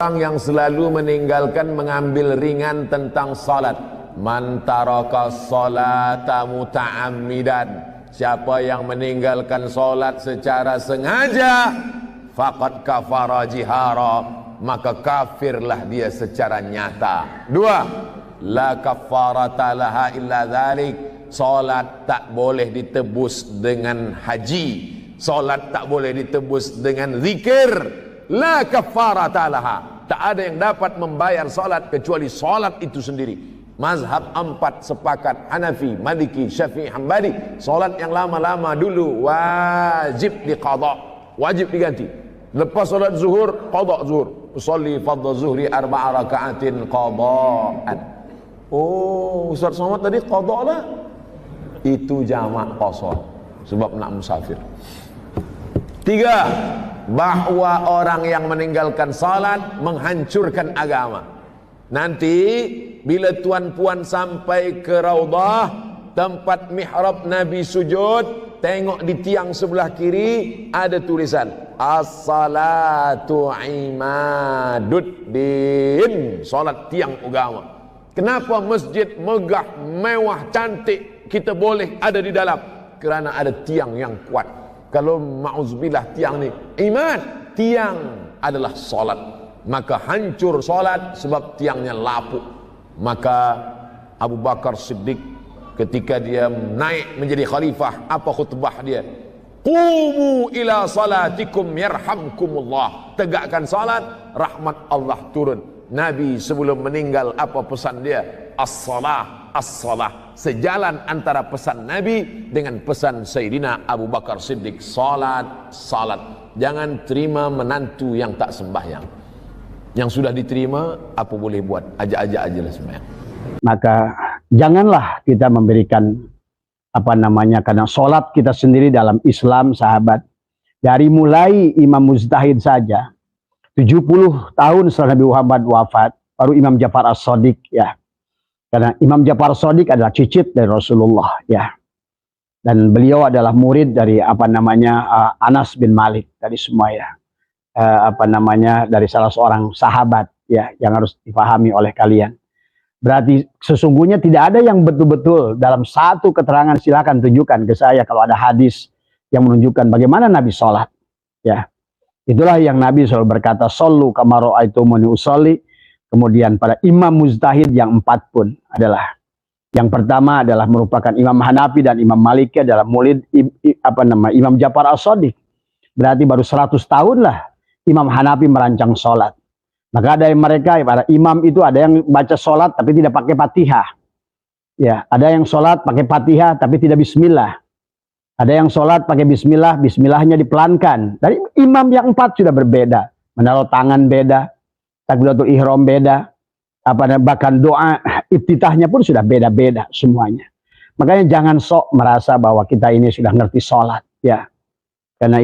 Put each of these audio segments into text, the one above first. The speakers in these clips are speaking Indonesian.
Orang yang selalu meninggalkan mengambil ringan tentang salat. Man taraka salata muta'ammidan, siapa yang meninggalkan salat secara sengaja, faqad kafara jihara, maka kafirlah dia secara nyata. Dua, la kafarata laha illa dzalik, salat tak boleh ditebus dengan haji, salat tak boleh ditebus dengan zikir. La kafarata laha, tak ada yang dapat membayar salat kecuali salat itu sendiri. Mazhab 4 sepakat, Hanafi, Maliki, Syafi'i, Hambali, salat yang lama-lama dulu wajib diqadha, wajib diganti. Lepas salat zuhur, qadha zuhur. Usolli fardhu zuhri 4 raka'atin qadha'an. Oh, Ustaz Somad tadi qadha lah. Itu jamak qasar sebab nak musafir. 3, bahwa orang yang meninggalkan salat menghancurkan agama. Nanti bila tuan-puan sampai ke Raudah, tempat mihrab Nabi sujud, tengok di tiang sebelah kiri ada tulisan as-salatu imaduddin, salat tiang agama. Kenapa masjid megah, mewah, cantik kita boleh ada di dalam? Kerana ada tiang yang kuat. Kalau ma'uzubillah tiang ni iman, tiang adalah salat, maka hancur salat sebab tiangnya lapuk. Maka Abu Bakar Siddiq ketika dia naik menjadi khalifah, apa khutbah dia? Qumu ila salatikum yarhamkumullah, tegakkan salat, rahmat Allah turun. Nabi sebelum meninggal apa pesan dia? As-salah, as-salah. Sejalan antara pesan Nabi dengan pesan Sayyidina Abu Bakar Siddiq, salat, salat. Jangan terima menantu yang tak sembahyang. Yang sudah diterima, apa boleh buat? Ajak-ajak aja lah sembahyang. Maka janganlah kita memberikan karena sholat kita sendiri dalam Islam, sahabat, dari mulai Imam Mujtahid saja 70 tahun setelah Nabi Muhammad wafat, baru Imam Ja'far As-Shadiq, ya. Karena Imam Ja'far As-Shadiq adalah cicit dari Rasulullah, ya. Dan beliau adalah murid dari Anas bin Malik, dari semua, ya. Dari salah seorang sahabat, ya, yang harus dipahami oleh kalian. Berarti sesungguhnya tidak ada yang betul-betul dalam satu keterangan, silakan tunjukkan ke saya kalau ada hadis yang menunjukkan bagaimana Nabi sholat, ya. Itulah yang Nabi selalu berkata, "Shollu kama ra'aitumuni usolli." Kemudian pada Imam Mujtahid yang 4 pun adalah, yang pertama adalah merupakan Imam Hanafi dan Imam Maliki adalah murid Imam Ja'far As-Shadiq. Berarti baru 100 tahun lah Imam Hanafi merancang sholat. Maka ada yang mereka, para imam itu ada yang baca sholat tapi tidak pakai Fatihah. Ya, ada yang sholat pakai Fatihah tapi tidak bismillah. Ada yang sholat pakai bismillah, bismillahnya dipelankan. Dari imam yang 4 sudah berbeda. Menaruh tangan beda, takbiratul ihram beda, bahkan doa iftitahnya pun sudah beda-beda semuanya. Makanya jangan sok merasa bahwa kita ini sudah ngerti sholat, ya. Karena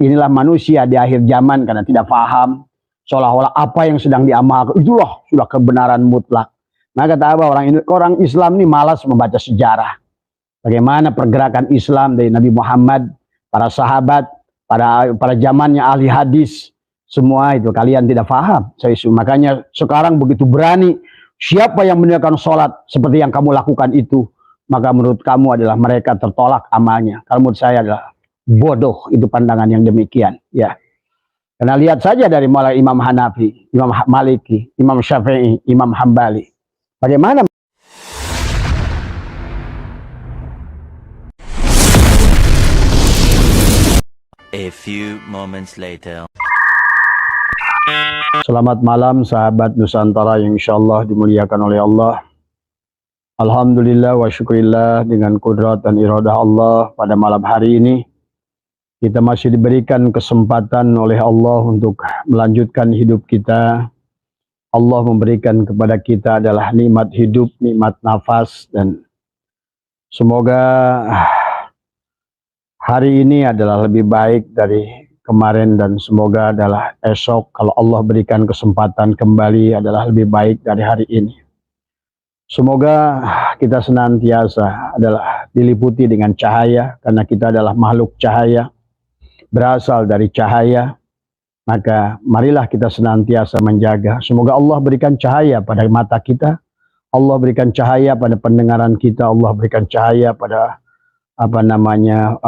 inilah manusia di akhir zaman, karena tidak paham, seolah-olah apa yang sedang diamalkan itulah sudah kebenaran mutlak. Maka kata apa, orang Islam ini malas membaca sejarah. Bagaimana pergerakan Islam dari Nabi Muhammad, para sahabat, pada zamannya ahli hadis, semua itu kalian tidak paham. Makanya sekarang begitu berani, siapa yang meninggalkan sholat seperti yang kamu lakukan itu, maka menurut kamu adalah mereka tertolak amalnya. Kalau menurut saya adalah bodoh itu pandangan yang demikian, ya. Karena lihat saja dari mulai Imam Hanafi, Imam Maliki, Imam Syafi'i, Imam Hambali, bagaimana A few moments later. Selamat malam sahabat Nusantara yang insyaallah dimuliakan oleh Allah. Alhamdulillah wa syukurillah, dengan kudrat dan iradah Allah pada malam hari ini kita masih diberikan kesempatan oleh Allah untuk melanjutkan hidup kita. Allah memberikan kepada kita adalah nikmat hidup, nikmat nafas, dan semoga hari ini adalah lebih baik dari kemarin, dan semoga adalah esok kalau Allah berikan kesempatan kembali adalah lebih baik dari hari ini. Semoga kita senantiasa adalah diliputi dengan cahaya, karena kita adalah makhluk cahaya, berasal dari cahaya. Maka marilah kita senantiasa menjaga. Semoga Allah berikan cahaya pada mata kita, Allah berikan cahaya pada pendengaran kita, Allah berikan cahaya pada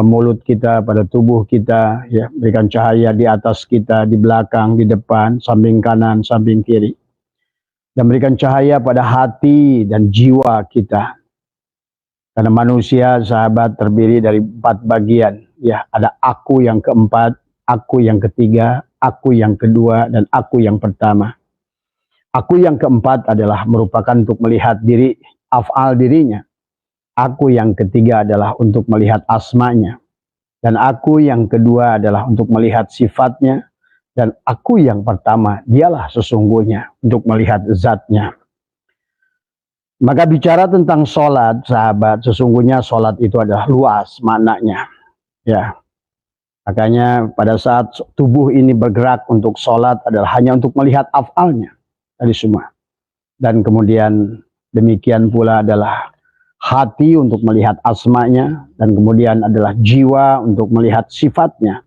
mulut kita, pada tubuh kita, ya, berikan cahaya di atas kita, di belakang, di depan, samping kanan, samping kiri, dan berikan cahaya pada hati dan jiwa kita. Karena manusia, sahabat, terdiri dari 4 bagian, ya, ada aku yang keempat, aku yang ketiga, aku yang kedua, dan aku yang pertama. Aku yang keempat adalah merupakan untuk melihat diri, af'al dirinya. Aku yang ketiga adalah untuk melihat asmanya. Dan aku yang kedua adalah untuk melihat sifatnya. Dan aku yang pertama, dialah sesungguhnya untuk melihat zatnya. Maka bicara tentang sholat, sahabat, sesungguhnya sholat itu adalah luas maknanya. Ya, makanya pada saat tubuh ini bergerak untuk sholat adalah hanya untuk melihat af'alnya tadi semua. Dan kemudian demikian pula adalah hati untuk melihat asmanya, dan kemudian adalah jiwa untuk melihat sifatnya,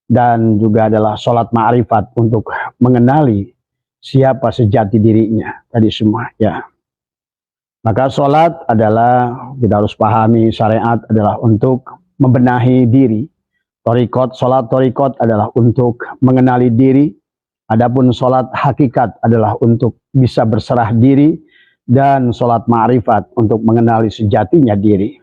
dan juga adalah sholat ma'rifat untuk mengenali siapa sejati dirinya tadi semua, ya. Maka sholat adalah, kita harus pahami, syariat adalah untuk membenahi diri. Thariqat, sholat thariqat adalah untuk mengenali diri. Adapun sholat hakikat adalah untuk bisa berserah diri, dan sholat ma'rifat untuk mengenali sejatinya diri.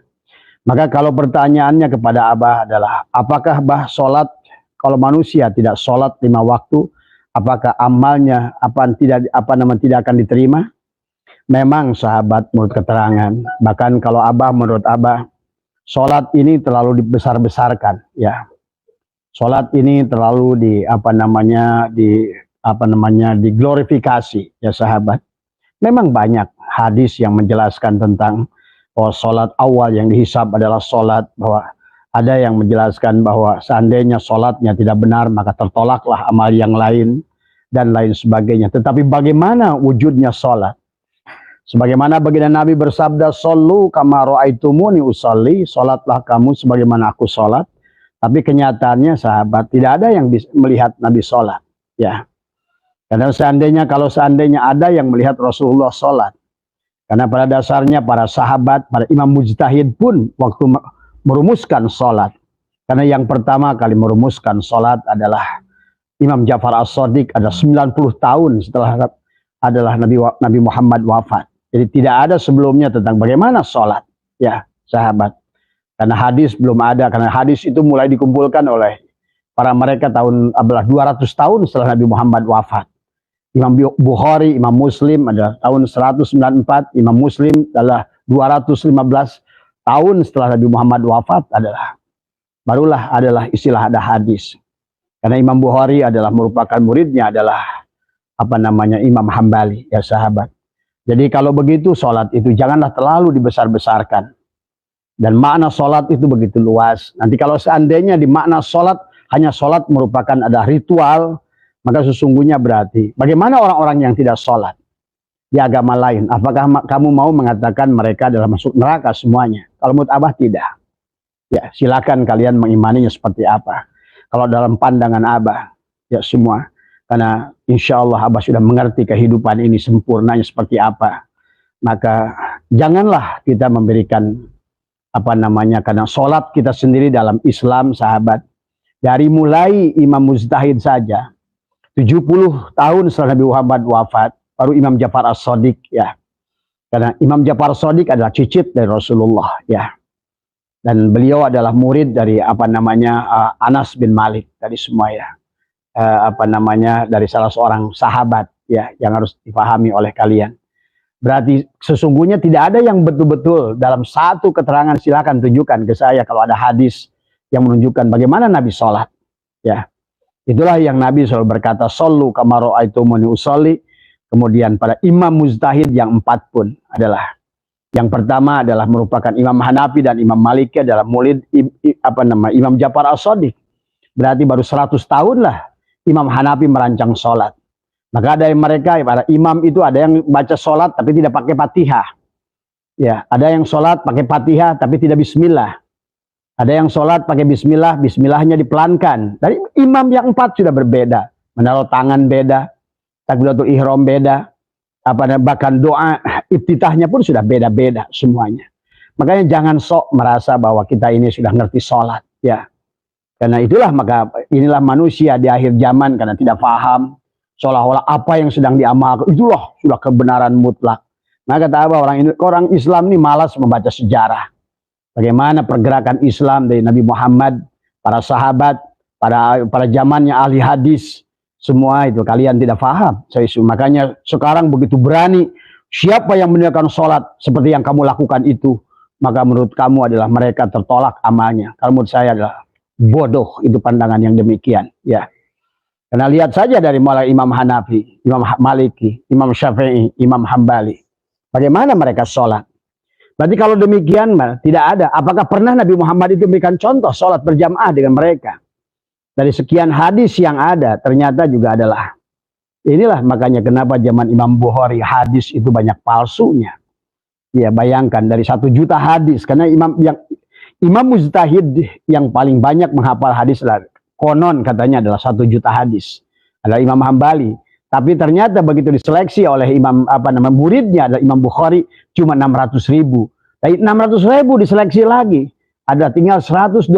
Maka kalau pertanyaannya kepada Abah adalah, apakah Abah sholat, kalau manusia tidak sholat 5 waktu, apakah amalnya tidak akan diterima? Memang sahabat, menurut keterangan, bahkan kalau menurut Abah, sholat ini terlalu dibesar-besarkan, ya. Sholat ini terlalu diglorifikasi, ya sahabat. Memang banyak hadis yang menjelaskan tentang sholat awal yang dihisab adalah sholat, bahwa ada yang menjelaskan bahwa seandainya sholatnya tidak benar maka tertolaklah amal yang lain dan lain sebagainya. Tetapi bagaimana wujudnya sholat? Sebagaimana baginda Nabi bersabda, "Shollu kama ra'aitumuni usolli," sholatlah kamu sebagaimana aku sholat. Tapi kenyataannya sahabat, tidak ada yang melihat Nabi sholat, ya. Karena kalau seandainya ada yang melihat Rasulullah sholat, karena pada dasarnya para sahabat, para imam mujtahid pun waktu merumuskan sholat, karena yang pertama kali merumuskan sholat adalah Imam Ja'far As-Shadiq, ada 90 tahun setelah adalah Nabi Muhammad wafat. Jadi tidak ada sebelumnya tentang bagaimana sholat, ya sahabat. Karena hadis belum ada, karena hadis itu mulai dikumpulkan oleh para mereka tahun 200 tahun setelah Nabi Muhammad wafat. Imam Bukhari, Imam Muslim adalah tahun 194, Imam Muslim adalah 215 tahun setelah Nabi Muhammad wafat barulah adalah istilah ada hadis. Karena Imam Bukhari adalah merupakan muridnya adalah Imam Hambali, ya sahabat. Jadi kalau begitu sholat itu janganlah terlalu dibesar-besarkan. Dan makna sholat itu begitu luas. Nanti kalau seandainya di makna sholat hanya sholat merupakan ada ritual, maka sesungguhnya berarti bagaimana orang-orang yang tidak sholat di agama lain? Apakah kamu mau mengatakan mereka adalah masuk neraka semuanya? Kalau menurut Abah tidak. Ya silakan kalian mengimaninya seperti apa. Kalau dalam pandangan Abah, ya semua. Karena insya Allah Abah sudah mengerti kehidupan ini sempurnanya seperti apa. Maka janganlah kita memberikan karena sholat kita sendiri dalam Islam, sahabat. Dari mulai Imam Mujtahid saja, 70 tahun setelah Nabi Muhammad wafat, baru Imam Ja'far As-Shadiq, ya. Karena Imam Ja'far As-Shadiq adalah cicit dari Rasulullah, ya. Dan beliau adalah murid dari Anas bin Malik tadi semua, ya. Dari salah seorang sahabat, ya, yang harus dipahami oleh kalian. Berarti sesungguhnya tidak ada yang betul-betul dalam satu keterangan, silakan tunjukkan ke saya kalau ada hadis yang menunjukkan bagaimana Nabi sholat, ya. Itulah yang Nabi selalu berkata, "Shollu kama ra'aitumuni usolli." Kemudian pada imam mujtahid yang 4 pun adalah, yang pertama adalah merupakan Imam Hanafi dan Imam Maliki adalah murid Imam Ja'far As-Shadiq. Berarti baru 100 tahun lah Imam Hanafi merancang sholat. Maka ada yang mereka, para imam itu ada yang baca sholat tapi tidak pakai Fatihah. Ya, ada yang sholat pakai Fatihah tapi tidak bismillah. Ada yang sholat pakai bismillah, bismillahnya dipelankan. Dari imam yang 4 sudah berbeda. Menaruh tangan beda, takbiratul ihram beda, bahkan doa iftitahnya pun sudah beda-beda semuanya. Makanya jangan sok merasa bahwa kita ini sudah ngerti sholat, ya. Karena itulah maka inilah manusia di akhir zaman karena tidak paham seolah-olah apa yang sedang diamalkan itulah sudah kebenaran mutlak. Maka kata apa orang Islam ini malas membaca sejarah. Bagaimana pergerakan Islam dari Nabi Muhammad, para sahabat, para zamannya ahli hadis, semua itu kalian tidak paham. Makanya sekarang begitu berani, siapa yang meninggalkan sholat seperti yang kamu lakukan itu, maka menurut kamu adalah mereka tertolak amalnya. Kalau menurut saya adalah bodoh itu pandangan yang demikian. Ya, karena lihat saja dari mulai Imam Hanafi, Imam Maliki, Imam Syafi'i, Imam Hambali, bagaimana mereka sholat. Berarti kalau demikian tidak ada. Apakah pernah Nabi Muhammad itu memberikan contoh sholat berjamaah dengan mereka? Dari sekian hadis yang ada, ternyata juga adalah inilah makanya kenapa zaman Imam Bukhari hadis itu banyak palsunya. Ya bayangkan dari 1 juta hadis, karena Imam Mujtahid yang paling banyak menghafal hadis lah, konon katanya adalah 1 juta hadis, adalah Imam Hambali. Tapi ternyata begitu diseleksi oleh muridnya adalah Imam Bukhari cuma 600.000. Dari 600.000 diseleksi lagi ada tinggal 127.000.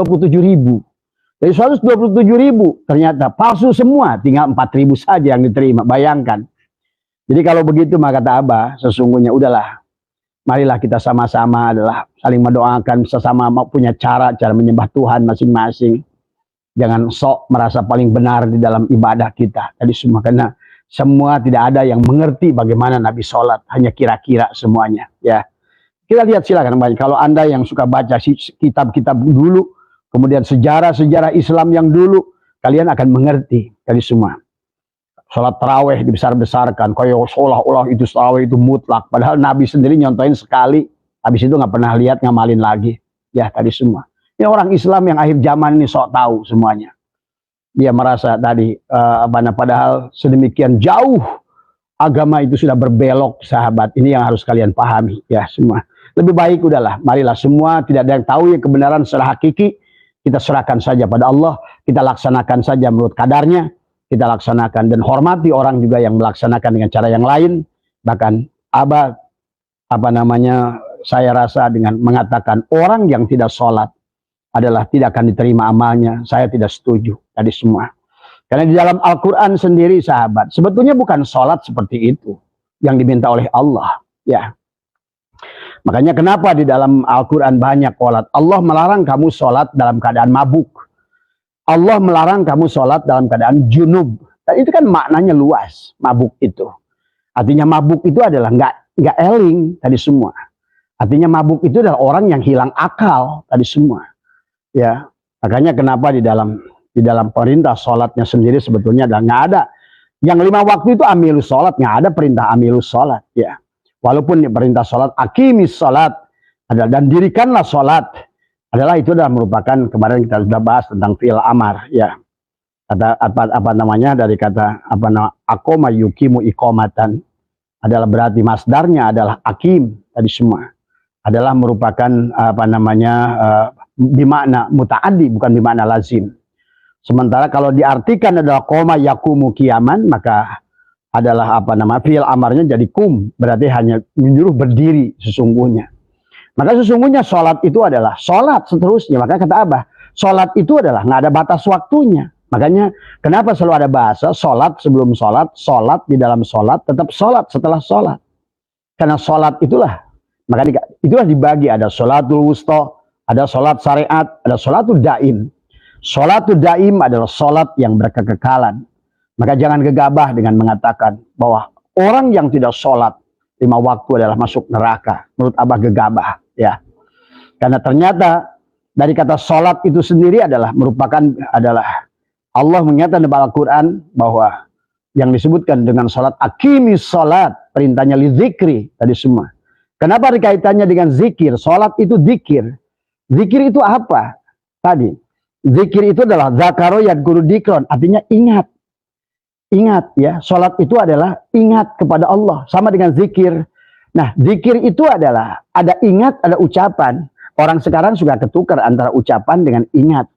Dari 127.000 ternyata palsu semua, tinggal 4.000 saja yang diterima. Bayangkan. Jadi kalau begitu maka kata Abah sesungguhnya udahlah. Marilah kita sama-sama adalah saling mendoakan sesama punya cara menyembah Tuhan masing-masing. Jangan sok merasa paling benar di dalam ibadah kita. Tadi semua karena semua tidak ada yang mengerti bagaimana Nabi sholat, hanya kira-kira semuanya. Ya, kita lihat silakan. Kalau Anda yang suka baca kitab-kitab dulu, kemudian sejarah-sejarah Islam yang dulu, kalian akan mengerti tadi semua. Sholat taraweh dibesar-besarkan, kayak seolah-olah itu taraweh itu mutlak. Padahal Nabi sendiri nyontohin sekali, habis itu nggak pernah lihat ngamalin lagi. Ya tadi semua. Ini orang Islam yang akhir zaman ini sok tahu semuanya. Dia merasa tadi padahal sedemikian jauh agama itu sudah berbelok, sahabat. Ini yang harus kalian pahami ya semua. Lebih baik udahlah, marilah semua tidak ada yang tahu yang kebenaran secara hakiki, kita serahkan saja pada Allah, kita laksanakan saja menurut kadarnya, kita laksanakan dan hormati orang juga yang melaksanakan dengan cara yang lain. Bahkan saya rasa dengan mengatakan orang yang tidak sholat adalah tidak akan diterima amalnya, saya tidak setuju tadi semua. Karena di dalam Al-Quran sendiri sahabat, sebetulnya bukan sholat seperti itu yang diminta oleh Allah. Ya, makanya kenapa di dalam Al-Quran banyak sholat. Allah melarang kamu sholat dalam keadaan mabuk. Allah melarang kamu sholat dalam keadaan junub. Dan itu kan maknanya luas, mabuk itu. Artinya mabuk itu adalah nggak eling tadi semua. Artinya mabuk itu adalah orang yang hilang akal tadi semua. Ya, makanya kenapa di dalam perintah sholatnya sendiri sebetulnya nggak ada. Yang 5 waktu itu amilus sholat, nggak ada perintah amilus sholat. Ya, walaupun perintah sholat akimis sholat adalah dan dirikanlah sholat adalah itu adalah merupakan kemarin kita sudah bahas tentang fi'il amar. Ya, kata dari kata akoma yukimu ikomatan adalah berarti masdarnya adalah akim tadi semua adalah merupakan bimakna muta'addi bukan bimakna lazim. Sementara kalau diartikan adalah koma yakumu kiaman maka adalah fi'il amarnya jadi kum, berarti hanya menyuruh berdiri sesungguhnya. Maka sesungguhnya sholat itu adalah sholat seterusnya. Maka kata Abah, sholat itu adalah nggak ada batas waktunya. Makanya kenapa selalu ada bahasa sholat sebelum sholat, sholat di dalam sholat, tetap sholat setelah sholat. Karena sholat itulah, maka itulah dibagi ada sholatul wusta, ada sholat syariat, ada sholatul daim. Sholatul daim adalah sholat yang berkekekalan. Maka jangan gegabah dengan mengatakan bahwa orang yang tidak sholat 5 waktu adalah masuk neraka. Menurut Abah gegabah. Ya. Karena ternyata dari kata sholat itu sendiri adalah Allah menyatakan dalam Al-Quran bahwa yang disebutkan dengan sholat akimis sholat, perintahnya li zikri tadi semua. Kenapa dikaitannya dengan zikir? Sholat itu zikir. Zikir itu apa? Tadi. Zikir itu adalah zakaro yadguru dikron. Artinya ingat. Ingat ya. Sholat itu adalah ingat kepada Allah. Sama dengan zikir. Nah zikir itu adalah ada ingat, ada ucapan. Orang sekarang sudah ketukar antara ucapan dengan ingat.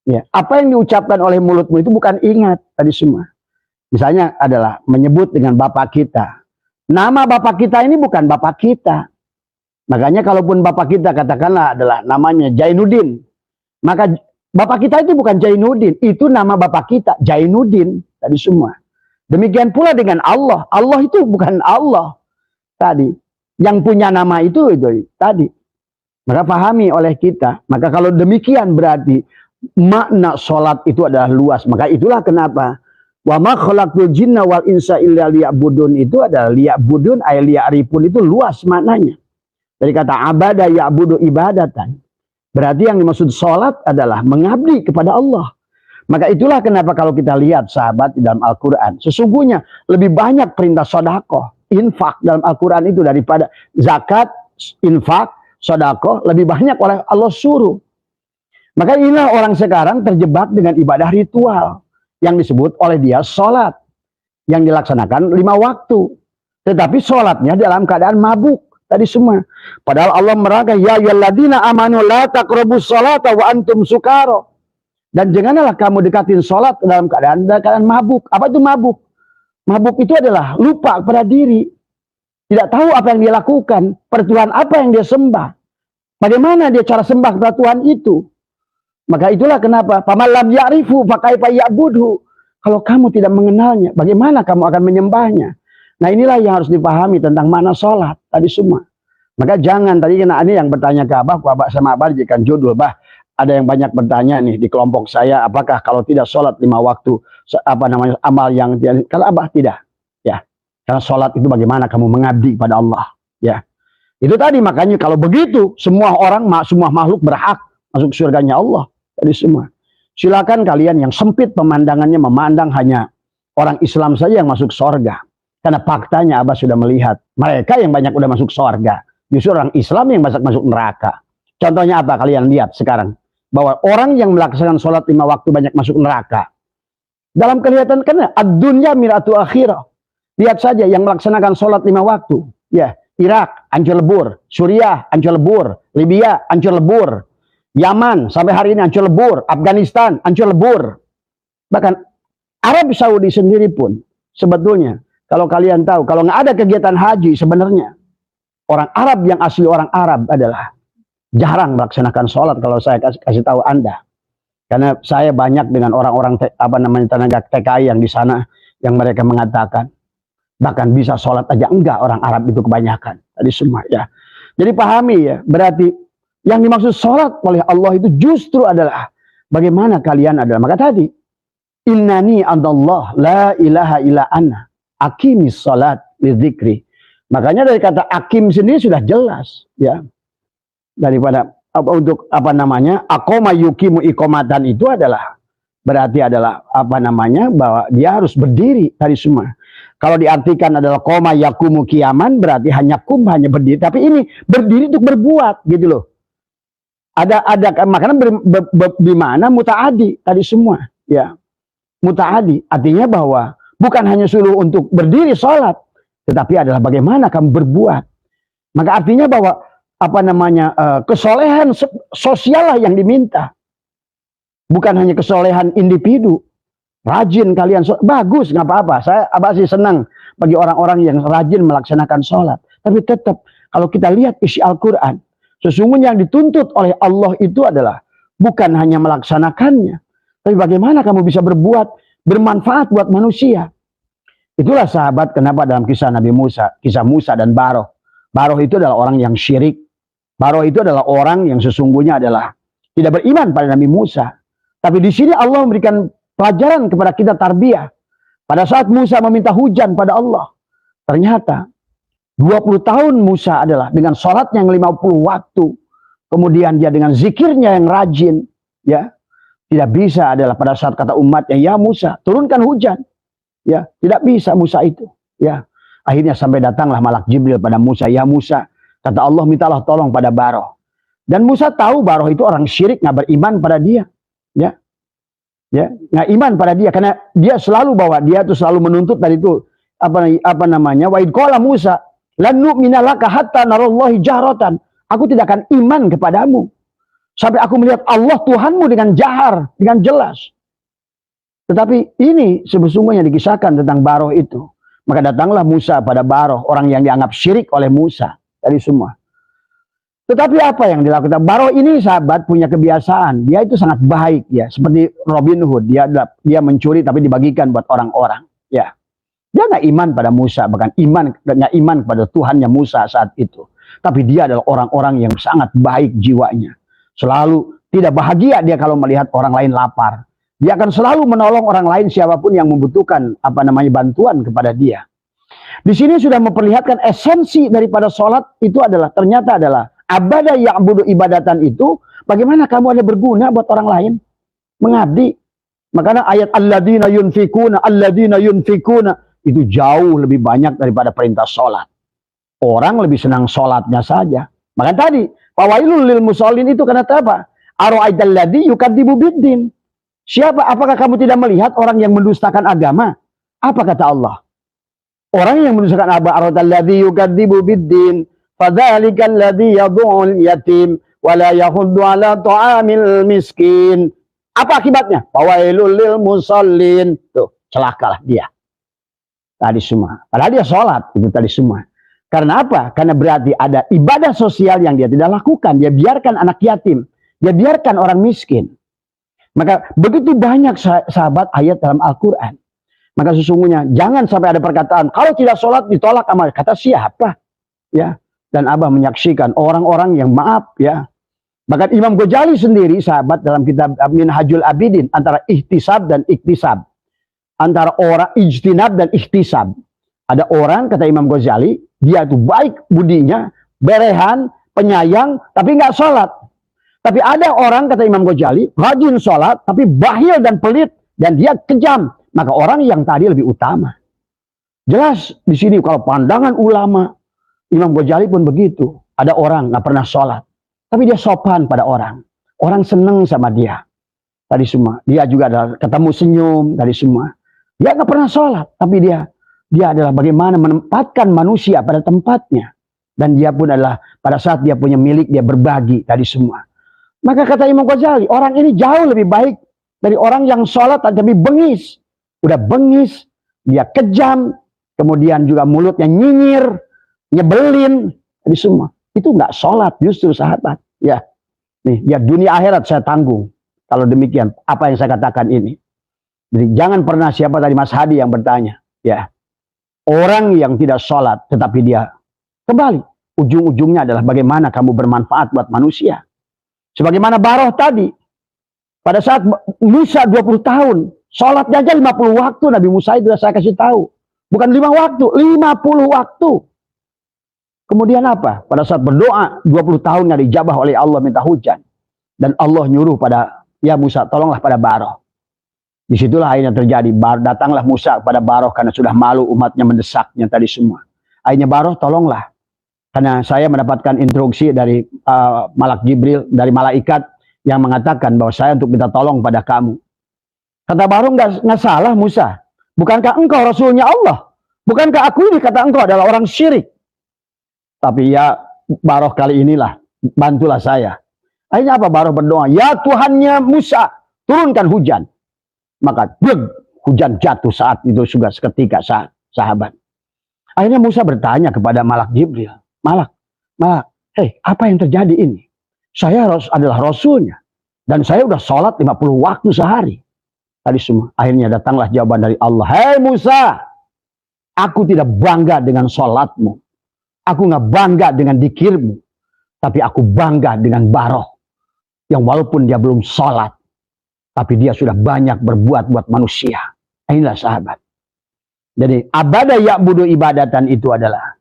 Ya, apa yang diucapkan oleh mulutmu itu bukan ingat tadi semua. Misalnya adalah menyebut dengan bapak kita. Nama bapak kita ini bukan bapak kita. Makanya kalaupun bapak kita katakanlah adalah namanya Jainuddin, maka bapak kita itu bukan Jainuddin, itu nama bapak kita Jainuddin tadi semua. Demikian pula dengan Allah. Allah itu bukan Allah tadi. Yang punya nama itu tadi. Maka pahami oleh kita. Maka kalau demikian berarti makna sholat itu adalah luas. Maka itulah kenapa wa ma khalaqtul jinna wal insa illa liya'budun itu adalah liya'budun ay liya'rifun itu luas maknanya. Dari kata abada ya'budu ibadatan. Berarti yang dimaksud sholat adalah mengabdi kepada Allah. Maka itulah kenapa kalau kita lihat sahabat di dalam Al-Quran. Sesungguhnya lebih banyak perintah sodakoh, infak dalam Al-Quran itu daripada zakat, infak, sodakoh. Lebih banyak oleh Allah suruh. Maka inilah orang sekarang terjebak dengan ibadah ritual. Yang disebut oleh dia sholat. Yang dilaksanakan 5 waktu. Tetapi sholatnya dalam keadaan mabuk. Tadi semua. Padahal Allah merangkai, ya ayyuhalladzina amanu la taqrabus sholata wa antum sukara. Dan janganlah kamu dekatin sholat dalam keadaan mabuk. Apa itu mabuk? Mabuk itu adalah lupa kepada diri. Tidak tahu apa yang dia lakukan. Pertuhan apa yang dia sembah. Bagaimana dia cara sembah kepada Tuhan itu. Maka itulah kenapa. Faman lam ya'rifu fakaifa ya'budhu. Kalau kamu tidak mengenalnya, bagaimana kamu akan menyembahnya? Nah inilah yang harus dipahami tentang makna sholat. Tadi semua. Maka jangan, tadi kena ini yang bertanya ke Abah sama Abah jadikan judul. Bah, ada yang banyak bertanya nih di kelompok saya, apakah kalau tidak sholat 5 waktu, apa namanya amal yang tidak? Kalau Abah tidak, ya, karena sholat itu bagaimana kamu mengabdi pada Allah, ya. Itu tadi makanya kalau begitu semua orang, semua makhluk berhak masuk surganya Allah, tadi semua. Silakan kalian yang sempit pemandangannya memandang hanya orang Islam saja yang masuk surga, karena faktanya Abah sudah melihat mereka yang banyak udah masuk surga, justru orang Islam yang banyak masuk neraka. Contohnya apa kalian lihat sekarang? Bahwa orang yang melaksanakan sholat 5 waktu banyak masuk neraka. Dalam kelihatan karena ad-dunya miratu akhirah. Lihat saja yang melaksanakan sholat 5 waktu. Ya, Irak, hancur lebur. Suriah, hancur lebur. Libya, hancur lebur. Yaman, sampai hari ini hancur lebur. Afghanistan, hancur lebur. Bahkan Arab Saudi sendiri pun sebetulnya, kalau kalian tahu, kalau nggak ada kegiatan haji sebenarnya, orang Arab yang asli orang Arab adalah jarang melaksanakan sholat kalau saya kasih tahu Anda. Karena saya banyak dengan orang-orang tenaga TKI yang di sana yang mereka mengatakan bahkan bisa sholat aja enggak orang Arab itu kebanyakan. Tadi semua ya. Jadi pahami ya, berarti yang dimaksud sholat oleh Allah itu justru adalah bagaimana kalian adalah. Maka tadi innani andallah la ilaha illa ana aqimis sholat lidzikri. Makanya dari kata akim sendiri sudah jelas ya. Daripada untuk apa namanya aqoma yuqimu iqomatan itu adalah berarti adalah apa namanya bahwa dia harus berdiri tadi semua. Kalau diartikan adalah qoma yaqumu qiyaman berarti hanya hanya berdiri, tapi ini berdiri untuk berbuat gitu loh. Ada makanya di mana mutaadi tadi semua ya. Mutaadi artinya bahwa bukan hanya suruh untuk berdiri sholat, tetapi adalah bagaimana kamu berbuat. Maka artinya bahwa apa namanya kesolehan sosial lah yang diminta, bukan hanya kesolehan individu. Rajin kalian bagus nggak apa-apa, Abah sih senang bagi orang-orang yang rajin melaksanakan sholat. Tapi tetap kalau kita lihat isi Al-Quran, sesungguhnya yang dituntut oleh Allah itu adalah bukan hanya melaksanakannya, tapi bagaimana kamu bisa berbuat bermanfaat buat manusia. Itulah sahabat kenapa dalam kisah Nabi Musa, kisah Musa dan Baroh. Baroh itu adalah orang yang syirik. Baroh itu adalah orang yang sesungguhnya adalah tidak beriman pada Nabi Musa. Tapi di sini Allah memberikan pelajaran kepada kita tarbiyah. Pada saat Musa meminta hujan pada Allah, ternyata 20 tahun Musa adalah dengan sholatnya yang 50 waktu. Kemudian dia dengan zikirnya yang rajin. Ya, tidak bisa adalah pada saat kata umatnya, ya Musa, turunkan hujan. Ya, tidak bisa Musa itu. Ya, akhirnya sampai datanglah malak Jibril pada Musa, ya Musa, kata Allah mintalah tolong pada Baroh. Dan Musa tahu Baroh itu orang syirik, nggak beriman pada dia. Ya, ya, nggak iman pada dia karena dia selalu bahwa dia tuh selalu menuntut dari itu apa namanya? Wa id qala Musa lan nu'mina laka hatta narallahi jahratan. Aku tidak akan iman kepadamu. Sampai aku melihat Allah Tuhanmu dengan jahar, dengan jelas. Tetapi ini sesungguhnya dikisahkan tentang Baroh itu. Maka datanglah Musa pada Baroh, orang yang dianggap syirik oleh Musa. Dari semua. Tetapi apa yang dilakukan? Baroh ini sahabat punya kebiasaan. Dia itu sangat baik ya. Seperti Robin Hood. Dia mencuri tapi dibagikan buat orang-orang. Ya. Dia nggak iman pada Musa. Bahkan nggak iman pada Tuhannya Musa saat itu. Tapi dia adalah orang-orang yang sangat baik jiwanya. Selalu tidak bahagia dia kalau melihat orang lain lapar. Dia akan selalu menolong orang lain siapapun yang membutuhkan bantuan kepada dia. Di sini sudah memperlihatkan esensi daripada sholat itu ternyata adalah abada ya'budu ibadatan itu, bagaimana kamu ada berguna buat orang lain, mengabdi. Makanya ayat alladzina yunfikuna itu jauh lebih banyak daripada perintah sholat. Orang lebih senang sholatnya saja. Maka tadi fawailul lil musallin itu karena apa? Ara'aital ladzi yukadzibu biddin. Apakah kamu tidak melihat orang yang mendustakan agama? Apa kata Allah? Orang yang mendustakan agama, ara'aital ladzi yukadzibu biddin. Fadzalikal ladzi yad'ul yatim wa la yahuddu 'ala ta'amil miskin. Apa akibatnya? Fawailul lil musallin. Tuh, celakalah dia. Tadi semua. Padahal dia sholat, itu tadi semua. Karena apa? Karena berarti ada ibadah sosial yang dia tidak lakukan. Dia biarkan anak yatim. Dia biarkan orang miskin. Maka begitu banyak sahabat ayat dalam Al-Quran. Maka sesungguhnya jangan sampai ada perkataan, kalau tidak sholat ditolak amal. Kata siapa? Ya. Dan Abah menyaksikan orang-orang yang maaf ya. Bahkan Imam Ghazali sendiri sahabat dalam kitab Minhajul Abidin antara ihtisab dan iktisab. Antara orang ijtinab dan ihtisab. Ada orang kata Imam Ghazali, dia itu baik budinya, berehan, penyayang, tapi nggak sholat. Tapi ada orang kata Imam Ghazali, rajin sholat, tapi bakhil dan pelit, dan dia kejam. Maka orang yang tadi lebih utama. Jelas di sini kalau pandangan ulama, Imam Ghazali pun begitu. Ada orang nggak pernah sholat, tapi dia sopan pada orang. Orang seneng sama dia. Tadi semua. Dia juga ada ketemu senyum tadi semua. Dia nggak pernah sholat, tapi dia adalah bagaimana menempatkan manusia pada tempatnya. Dan dia pun adalah pada saat dia punya milik, dia berbagi tadi semua. Maka kata Imam Ghazali, orang ini jauh lebih baik dari orang yang sholat tapi bengis. Udah bengis, dia kejam, kemudian juga mulutnya nyinyir, nyebelin, tadi semua. Itu nggak sholat justru sahabat. Ya, nih, ya dunia akhirat saya tanggung. Kalau demikian, apa yang saya katakan ini. Jadi jangan pernah siapa tadi Mas Hadi yang bertanya. Ya, orang yang tidak sholat tetapi dia kembali. Ujung-ujungnya adalah bagaimana kamu bermanfaat buat manusia. Sebagaimana Baroh tadi. Pada saat Musa 20 tahun. Sholatnya aja 50 waktu. Nabi Musa itu sudah saya kasih tahu. Bukan 5 waktu. 50 waktu. Kemudian apa? Pada saat berdoa 20 tahun nggak dijabah oleh Allah minta hujan. Dan Allah nyuruh pada ya Musa tolonglah pada Baroh. Disitulah akhirnya terjadi. Datanglah Musa pada Baroh karena sudah malu umatnya mendesaknya tadi semua. Akhirnya Baroh tolonglah. Karena saya mendapatkan instruksi dari Malak Jibril, dari malaikat yang mengatakan bahwa saya untuk minta tolong pada kamu. Kata Baroh, nggak salah Musa. Bukankah engkau Rasulnya Allah? Bukankah aku ini kata engkau adalah orang syirik? Tapi ya Baroh kali inilah, bantulah saya. Akhirnya apa Baroh berdoa? Ya Tuhannya Musa, turunkan hujan. Maka hujan jatuh saat itu juga seketika sahabat. Akhirnya Musa bertanya kepada Malak Jibril. Malak, hei, apa yang terjadi ini? Saya adalah Rasulnya. Dan saya udah sholat 50 waktu sehari. Tadi semua. Akhirnya datanglah jawaban dari Allah. Hei Musa, aku tidak bangga dengan sholatmu. Aku nggak bangga dengan dikirmu. Tapi aku bangga dengan Baroh. Yang walaupun dia belum sholat. Tapi dia sudah banyak berbuat buat manusia. Inilah sahabat. Jadi abada ya'budu ibadatan itu adalah.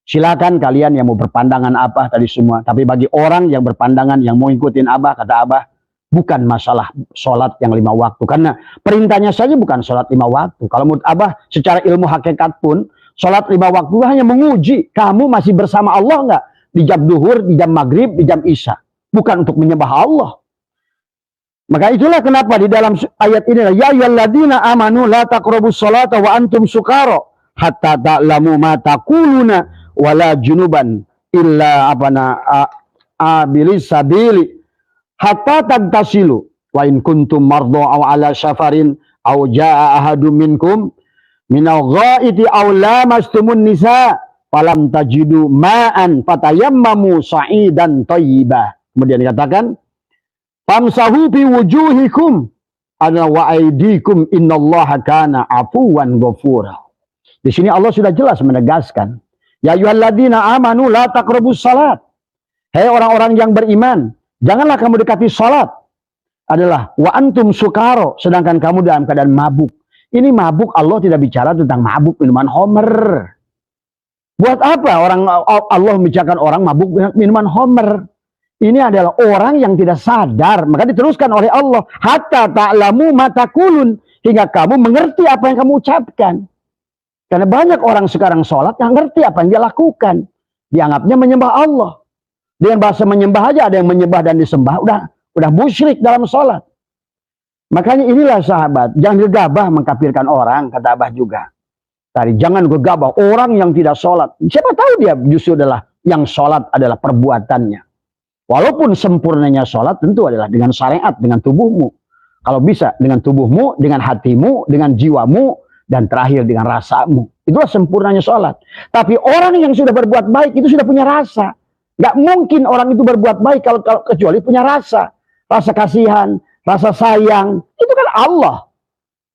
Silakan kalian yang mau berpandangan apa tadi semua. Tapi bagi orang yang berpandangan yang mau ikutin Abah, kata Abah, bukan masalah sholat yang 5 waktu. Karena perintahnya saja bukan sholat 5 waktu. Kalau menurut Abah secara ilmu hakikat pun, sholat 5 waktu hanya menguji. Kamu masih bersama Allah nggak? Di jam duhur, di jam maghrib, di jam isya. Bukan untuk menyembah Allah. Maka itulah kenapa di dalam ayat ini. Ya ayyuhalladzina amanu la taqrabus sholata wa antum sukara. Hatta ta'lamu ma taquluna. Wala junuban illa abilis sabili hatta tagtasilu wa in kuntum mardu aw ala safarin aw jaa ahadum minkum minal ghaiti aw lamastumun nisa falam tajidu ma'an fatayammamu sa'idan thayyibah. Kemudian dikatakan famsahu bi wujuhikum wa aydikum innallaha kana afuwan ghafura. Di sini Allah sudah jelas menegaskan, ya ayyuhalladzina amanu la taqrabus salat. Hei orang-orang yang beriman, janganlah kamu dekati salat. Adalah wa antum sukaro, sedangkan kamu dalam keadaan mabuk. Ini mabuk, Allah tidak bicara tentang mabuk minuman homer. Buat apa Allah membicarakan orang mabuk minuman homer? Ini adalah orang yang tidak sadar. Maka diteruskan oleh Allah, hatta ta'lamu ma taqulun, hingga kamu mengerti apa yang kamu ucapkan. Karena banyak orang sekarang sholat yang ngerti apa yang dia lakukan. Dianggapnya menyembah Allah. Dengan bahasa menyembah aja ada yang menyembah dan disembah, udah musyrik dalam sholat. Makanya inilah sahabat, jangan gegabah mengkafirkan orang, kata Abah juga. Tadi jangan gegabah orang yang tidak sholat. Siapa tahu dia justru adalah yang sholat adalah perbuatannya. Walaupun sempurnanya sholat tentu adalah dengan syariat, dengan tubuhmu. Kalau bisa dengan tubuhmu, dengan hatimu, dengan jiwamu, dan terakhir dengan rasamu. Itulah sempurnanya sholat. Tapi orang yang sudah berbuat baik itu sudah punya rasa. Gak mungkin orang itu berbuat baik kalau kecuali punya rasa. Rasa kasihan, rasa sayang. Itu kan Allah.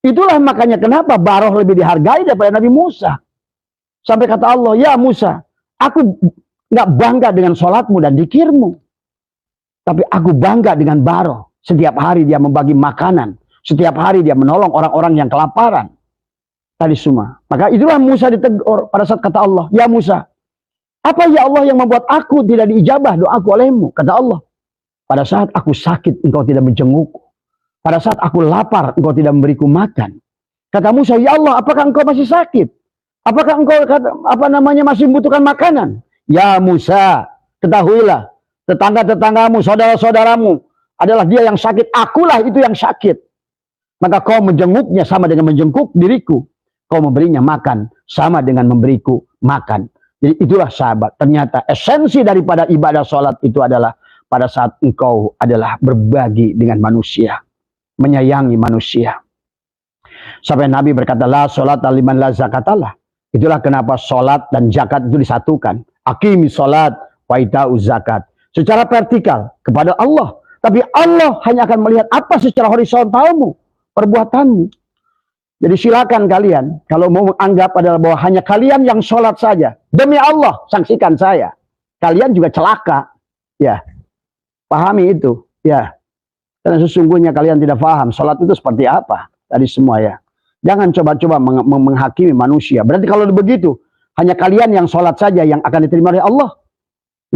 Itulah makanya kenapa Baroh lebih dihargai daripada Nabi Musa. Sampai kata Allah, ya Musa, aku gak bangga dengan sholatmu dan dikirmu. Tapi aku bangga dengan Baroh. Setiap hari dia membagi makanan. Setiap hari dia menolong orang-orang yang kelaparan. Tadi semua. Maka itulah Musa ditegur pada saat kata Allah, ya Musa, apa ya Allah yang membuat aku tidak diijabah doaku olehmu? Kata Allah, pada saat aku sakit engkau tidak menjengukku. Pada saat aku lapar engkau tidak memberiku makan. Kata Musa, ya Allah, apakah engkau masih sakit? Apakah engkau masih membutuhkan makanan? Ya Musa, ketahuilah, tetangga-tetanggamu, saudara-saudaramu adalah dia yang sakit, akulah itu yang sakit. Maka kau menjenguknya sama dengan menjenguk diriku. Kau memberinya makan sama dengan memberiku makan. Jadi itulah sahabat. Ternyata esensi daripada ibadah sholat itu adalah pada saat engkau adalah berbagi dengan manusia. Menyayangi manusia. Sampai Nabi berkata, la sholat liman la zakatalah. Itulah kenapa sholat dan zakat itu disatukan. Aqimi sholat wa ita'u zakat. Secara vertikal kepada Allah. Tapi Allah hanya akan melihat apa secara horizontalmu. Perbuatanmu. Jadi silakan kalian, kalau mau menganggap adalah bahwa hanya kalian yang sholat saja. Demi Allah, saksikan saya. Kalian juga celaka. Ya, pahami itu. Ya, karena sesungguhnya kalian tidak paham sholat itu seperti apa. Tadi semua ya. Jangan coba-coba menghakimi manusia. Berarti kalau begitu, hanya kalian yang sholat saja yang akan diterima oleh Allah.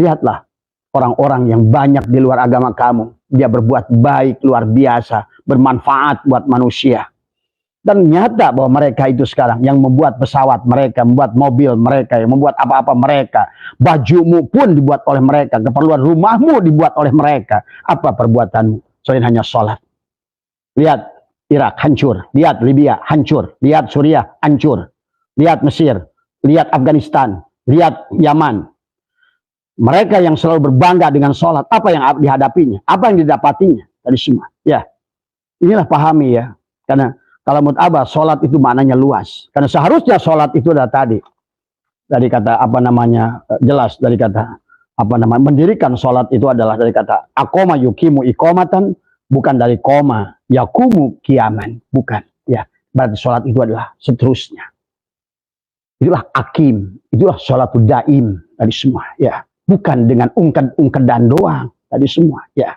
Lihatlah orang-orang yang banyak di luar agama kamu. Dia berbuat baik luar biasa. Bermanfaat buat manusia. Dan nyata bahwa mereka itu sekarang yang membuat pesawat mereka, membuat mobil mereka, yang membuat apa-apa mereka. Bajumu pun dibuat oleh mereka. Keperluan rumahmu dibuat oleh mereka. Apa perbuatanmu? Selain hanya sholat. Lihat Irak hancur. Lihat Libya hancur. Lihat Suriah hancur. Lihat Mesir. Lihat Afghanistan. Lihat Yaman. Mereka yang selalu berbangga dengan sholat. Apa yang dihadapinya? Apa yang didapatinya? Tadi semua. Ya. Inilah pahami ya. Karena kalau menurut Abah, sholat itu maknanya luas. Karena seharusnya sholat itu adalah tadi. Dari kata jelas dari kata mendirikan sholat itu adalah dari kata akoma yukimu ikomatan, bukan dari koma yakumu kiaman, bukan. Ya, berarti sholat itu adalah seterusnya. Itulah akim, itulah sholatul daim tadi semua. Ya, bukan dengan ungkedan doang tadi semua. Ya,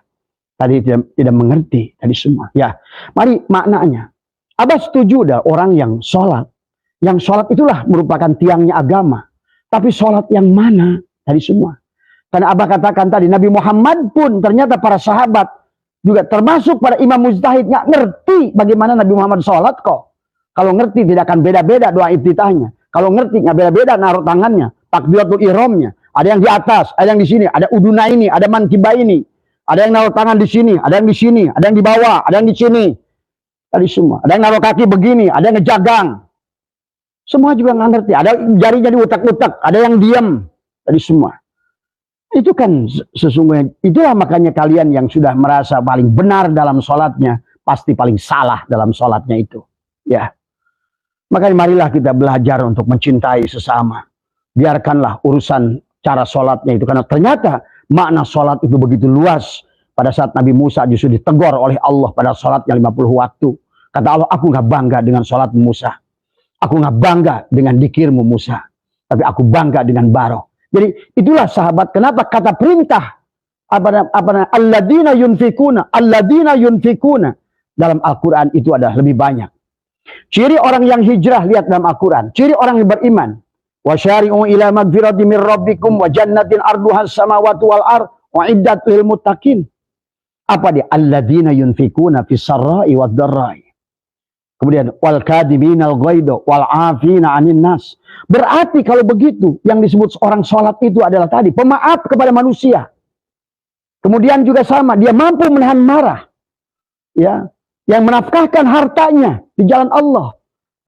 tadi tidak mengerti tadi semua. Ya, mari maknanya. Abah setuju dah orang yang sholat. Yang sholat itulah merupakan tiangnya agama. Tapi sholat yang mana? Tadi semua. Karena Abah katakan tadi, Nabi Muhammad pun ternyata para sahabat juga termasuk pada Imam Mujtahid nggak ngerti bagaimana Nabi Muhammad sholat kok. Kalau ngerti tidak akan beda-beda doa iftitahnya. Kalau ngerti nggak beda-beda naruh tangannya, takbiratul ihramnya. Ada yang di atas, ada yang di sini, ada uduna ini, ada mankiba ini. Ada yang naruh tangan di sini, ada yang di sini, ada yang di bawah, ada yang di sini. Tadi semua. Ada yang naruh kaki begini, ada yang ngejagang. Semua juga nggak ngerti. Ada jari jadi utak-utak, ada yang diam. Tadi semua. Itu kan sesungguhnya, itulah makanya kalian yang sudah merasa paling benar dalam sholatnya, pasti paling salah dalam sholatnya itu. Ya, makanya marilah kita belajar untuk mencintai sesama. Biarkanlah urusan cara sholatnya itu, karena ternyata makna sholat itu begitu luas. Pada saat Nabi Musa justru ditegur oleh Allah pada sholatnya 50 waktu. Kata Allah, aku nggak bangga dengan sholat Musa. Aku nggak bangga dengan dikirmu Musa. Tapi aku bangga dengan baroh. Jadi itulah sahabat, kenapa kata perintah alladzina yunfikuna dalam Al-Quran itu adalah lebih banyak. Ciri orang yang hijrah, lihat dalam Al-Quran. Ciri orang yang beriman. Wasyari'u ila magfirati min rabbikum wa jannatin arduhas samawati wal ard uiddat lil muttaqin. Apa dia? Alladzina yunfikuna fis sarra'i wad dharra'i. Kemudian wal kadiminal ghaidha wal 'afina 'anil nas. Berarti kalau begitu yang disebut orang sholat itu adalah tadi pemaaf kepada manusia. Kemudian juga sama, dia mampu menahan marah. Ya, yang menafkahkan hartanya di jalan Allah.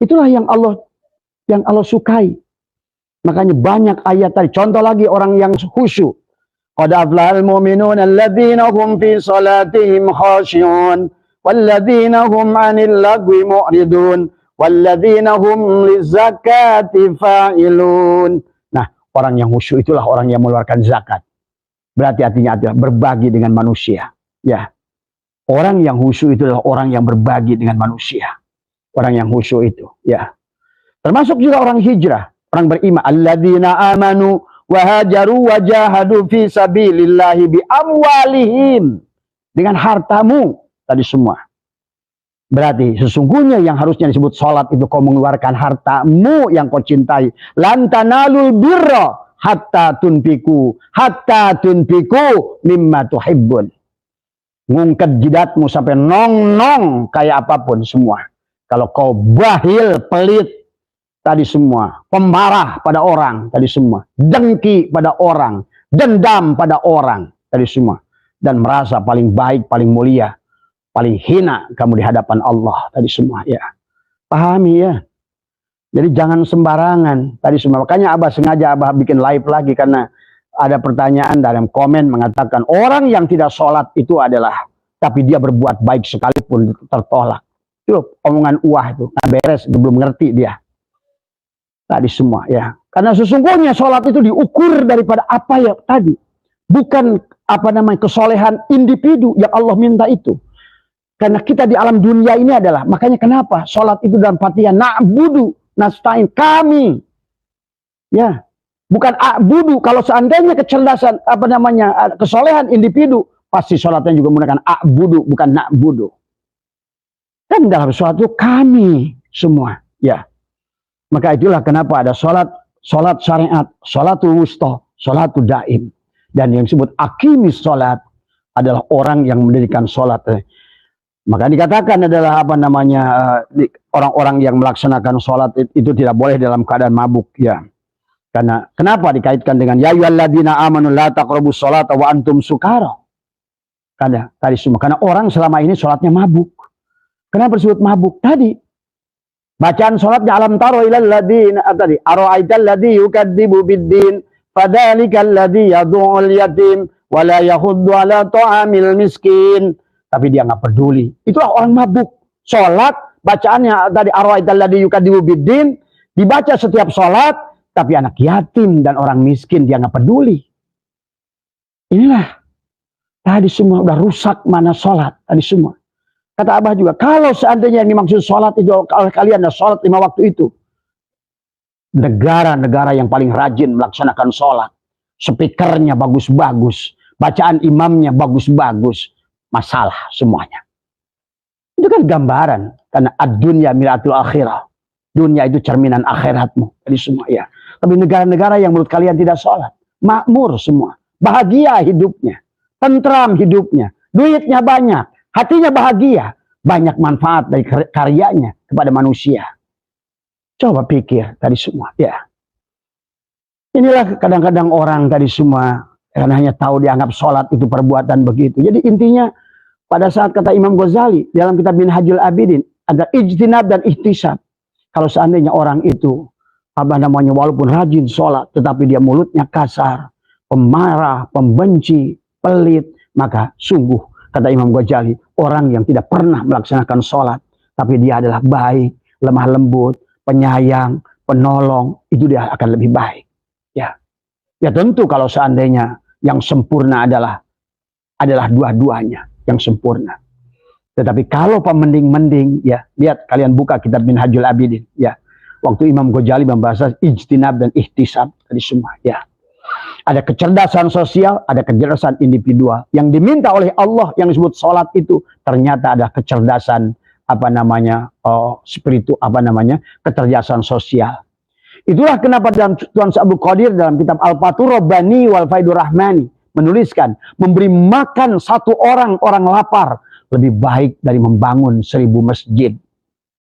Itulah yang Allah sukai. Makanya banyak ayat tadi. Contoh lagi orang yang khusyuk. Qad aflahal mu'minuna alladzina hum fi salatihim khashi'un. Walladzina hum 'anil lagwi mu'ridun walladzina hum lizakati fa'ilun. Nah, orang yang khusyuk itulah orang yang mengeluarkan zakat. Berarti artinya adalah berbagi dengan manusia. Ya. Orang yang khusyuk itu adalah orang yang berbagi dengan manusia. Orang yang khusyuk itu, ya. Termasuk juga orang hijrah, orang beriman, alladzina amanu wa hajaru wa jahadu fi sabilillahi bi amwalihim, dengan hartamu. Tadi semua. Berarti sesungguhnya yang harusnya disebut sholat itu kau mengeluarkan hartamu yang kau cintai. Lan tanalul birra hatta tunfiku mimma tuhibbun. Ngungket jidatmu sampai nong-nong kayak apapun semua. Kalau kau bahil, pelit, tadi semua. Pemarah pada orang, tadi semua. Dengki pada orang. Dendam pada orang, tadi semua. Dan merasa paling baik, paling mulia. Paling hina kamu di hadapan Allah tadi semua, ya. Pahami ya. Jadi jangan sembarangan tadi semua. Makanya Abah sengaja bikin live lagi karena ada pertanyaan dalam komen mengatakan orang yang tidak sholat itu adalah tapi dia berbuat baik sekalipun tertolak. Itu omongan itu. Nah, beres, itu belum ngerti dia. Tadi semua, ya. Karena sesungguhnya sholat itu diukur daripada apa ya tadi. Bukan kesolehan individu yang Allah minta itu. Karena kita di alam dunia ini adalah, makanya kenapa sholat itu dalam Fatihah, na'budu, nasta'in, kami. Ya, bukan a'budu. Kalau seandainya kecerdasan, kesolehan individu, pasti sholatnya juga menggunakan a'budu, bukan na'budu. Kan dalam sholat itu kami semua. Ya, maka itulah kenapa ada sholat syariat, sholatul wusta, sholatul daim. Dan yang disebut akimis sholat adalah orang yang mendirikan sholat. Maka dikatakan adalah orang-orang yang melaksanakan sholat itu tidak boleh dalam keadaan mabuk, ya. Karena kenapa dikaitkan dengan ya ayyuhalladzina amanu la taqrabus sholata wa antum sukara. Karena tadi semua, karena orang selama ini sholatnya mabuk. Kenapa disebut mabuk? Tadi bacaan sholatnya alam taro ilal ladzina tadi ara'aital ladzi yukadzibu biddin fadzalikal ladzi yad'ul yatim wa la yahuddu ala ta'amil miskin. Tapi dia nggak peduli. Itulah orang mabuk. Sholat, bacaannya tadi arwaital ladzi yukadzibu biddin, dibaca setiap sholat, tapi anak yatim dan orang miskin dia nggak peduli. Inilah tadi semua udah rusak mana sholat tadi semua. Kata Abah juga, kalau seandainya yang dimaksud sholat itu oleh kalian adalah sholat 5 waktu itu, negara-negara yang paling rajin melaksanakan sholat, speakernya bagus-bagus, bacaan imamnya bagus-bagus. Masalah semuanya. Itu kan gambaran. Karena ad-dunya mir'atul akhirah. Dunia itu cerminan akhiratmu. Jadi semua, ya. Tapi negara-negara yang menurut kalian tidak sholat, makmur semua. Bahagia hidupnya. Tentram hidupnya. Duitnya banyak. Hatinya bahagia. Banyak manfaat dari karyanya kepada manusia. Coba pikir tadi semua, ya. Inilah kadang-kadang orang tadi semua karena hanya tahu dianggap sholat itu perbuatan begitu. Jadi intinya pada saat kata Imam Ghazali dalam kitab Minhajul Abidin ada ijtinab dan ihtisab. Kalau seandainya orang itu walaupun rajin sholat tetapi dia mulutnya kasar, pemarah, pembenci, pelit, maka sungguh kata Imam Ghazali, orang yang tidak pernah melaksanakan sholat, tapi dia adalah baik, lemah lembut, penyayang, penolong, itu dia akan lebih baik. Ya tentu kalau seandainya yang sempurna adalah dua-duanya yang sempurna. Tetapi kalau pemending-mending, ya lihat, kalian buka kitab Minhajul Abidin, ya. Waktu Imam Ghazali membahas ijtinab dan ihtisab tadi semua, ya. Ada kecerdasan sosial, ada kecerdasan individual. Yang diminta oleh Allah yang disebut sholat itu ternyata ada kecerdasan kecerdasan sosial. Itulah kenapa dalam Tuan Abdul Qadir dalam kitab Al-Fathur Rabbani wal Faidur Rahmani menuliskan, memberi makan satu orang lapar lebih baik dari membangun 1000 masjid.